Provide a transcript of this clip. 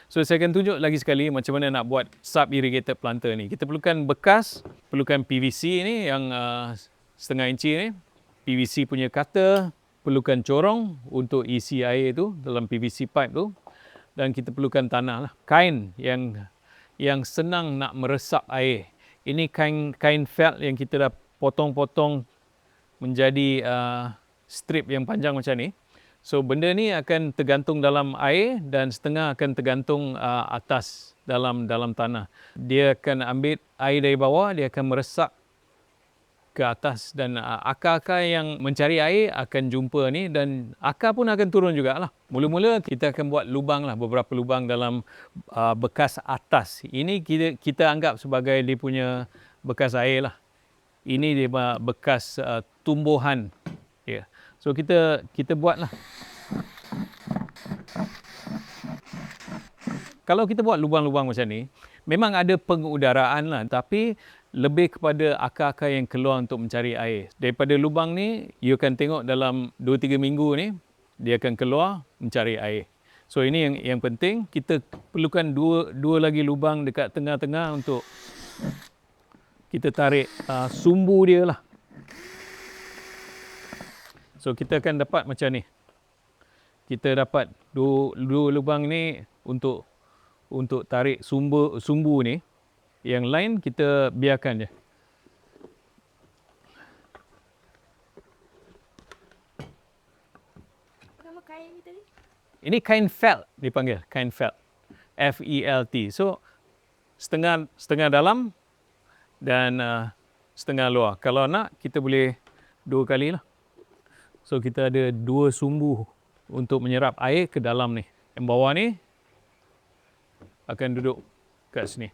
So saya akan tunjuk lagi sekali macam mana nak buat sub-irrigated planter ni. Kita perlukan bekas, perlukan PVC ni yang setengah inci ni. PVC punya cutter, perlukan corong untuk isi air tu dalam PVC pipe tu. Dan kita perlukan tanah lah. Kain yang senang nak meresap air. Ini kain felt yang kita dah potong-potong menjadi strip yang panjang macam ni. So benda ni akan tergantung dalam air dan setengah akan tergantung atas dalam tanah. Dia akan ambil air dari bawah, dia akan meresap ke atas dan akar-akar yang mencari air akan jumpa ni dan akar pun akan turun jugalah. Mula-mula kita akan buat lubang lah, beberapa lubang dalam bekas atas. Ini kita anggap sebagai dia punya bekas air lah. Ini dia bekas tumbuhan. Yeah. So kita buat lah. Kalau kita buat lubang-lubang macam ni, memang ada pengudaraan lah, tapi lebih kepada akar-akar yang keluar untuk mencari air. Daripada lubang ni, you akan tengok dalam 2-3 minggu ni, dia akan keluar mencari air. So ini yang penting, kita perlukan dua lagi lubang dekat tengah-tengah untuk kita tarik sumbu dia lah. So kita akan dapat macam ni. Kita dapat dua lubang ni untuk tarik sumbu ni. Yang lain kita biarkan je. Apa nama kain ni tadi? Ini kain felt dipanggil, kain felt. F-E-L-T. So setengah dalam dan setengah luar. Kalau nak kita boleh 2 kali lah. So kita ada 2 sumbu untuk menyerap air ke dalam ni. Yang bawah ni akan duduk kat sini.